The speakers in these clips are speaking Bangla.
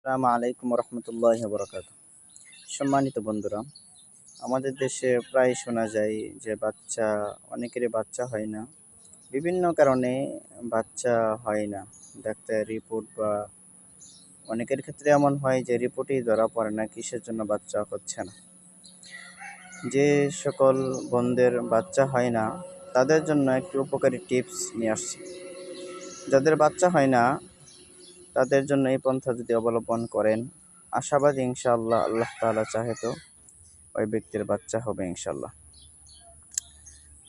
আসসালামু আলাইকুম রহমতুল্লাহি বরকাতুহু। সম্মানিত বন্ধুরা, আমাদের দেশে প্রায় শোনা যায় যে অনেকেরই বাচ্চা হয় না। বিভিন্ন কারণে বাচ্চা হয় না। ডাক্তার রিপোর্ট বা অনেকের ক্ষেত্রে এমন হয় যে রিপোর্টেই ধরা পড়ে না কিসের জন্য বাচ্চা হচ্ছে না। যে সকল বোনদের বাচ্চা হয় না তাদের জন্য একটি উপকারী টিপস নিয়ে আসছি। যাদের বাচ্চা হয় না তাদের জন্য এই পন্থা যদি অবলম্বন করেন, আশাবাদী ইনশাআল্লাহ, আল্লাহ তাআলা চাহে তো ওই ব্যক্তির বাচ্চা হবে ইনশাআল্লাহ।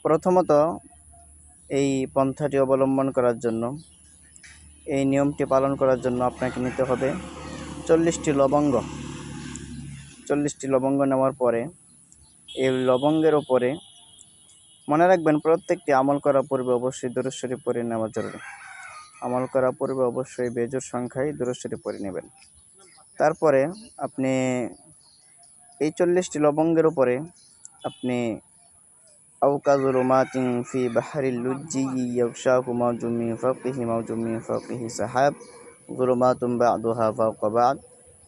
প্রথমত, এই পন্থাটি অবলম্বন করার জন্য, এই নিয়মটি পালন করার জন্য আপনাকে নিতে হবে 40টি লবঙ্গ। 40টি লবঙ্গ নেওয়ার পরে এই লবঙ্গের ওপরে মনে রাখবেন, প্রত্যেকটি আমল করার পূর্বে অবশ্যই দুরূদ শরীফ পড়ে নেওয়া জরুরি। আমল করার পূর্বে অবশ্যই বেজোড় সংখ্যায় দুরূদ শরীফ পড়ে নেবেন। তারপরে আপনি এই 40টি লবঙ্গের উপরে আপনি আউকাজুরুমাতিন ফি বাহরিল লুজ্জি ইয়াগশাহু মাওজুম মিন ফাওকিহি সাহাব যুরুমাতুন বা'দুহা ফাওকা বা'দ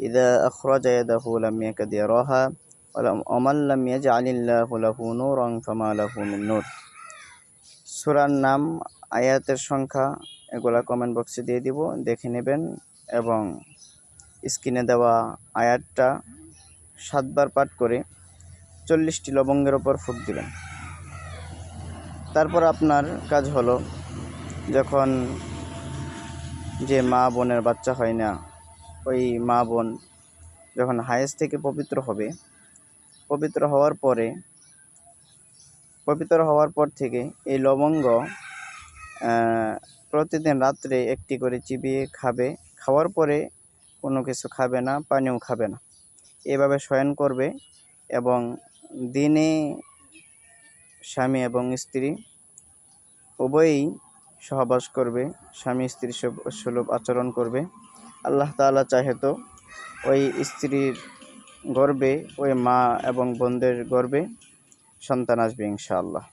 ইযা আখরাজা ইয়াদাহু লাম ইয়াকাদ ইয়ারাহা ওয়া মান লাম ইয়াজআলিল্লাহু লাহু নূরান ফামা লাহু মিন নূর। সূরার নাম, আয়াতের সংখ্যা এগুলা কমেন্ট বক্সে দিয়ে দিব, দেখে নেবেন এবং স্ক্রিনে দেওয়া আয়াতটা 7 বার পাঠ করে 40টি লবঙ্গের ওপর ফুঁক দিবেন। তারপর আপনার কাজ হলো, যখন যে মা বোনের বাচ্চা হয় না, ওই মা বোন যখন হায়েজ থেকে পবিত্র হবে, পবিত্র হওয়ার পর থেকে এই লবঙ্গ প্রতিদিন রাত্রে একটি করে চিবিয়ে খাবে। খাওয়ার পরে কোনো কিছু খাবে না, পানিও খাবে না। এভাবে শয়ন করবে এবং দিনে স্বামী এবং স্ত্রী উভয়ই সহবাস করবে, স্বামী স্ত্রী সুলভ আচরণ করবে। আল্লাহ তাআলা চাহে তো ওই স্ত্রীর গর্ভে, ওই মা এবং বোনদের গর্ভে সন্তান আসবে ইনশাআল্লাহ।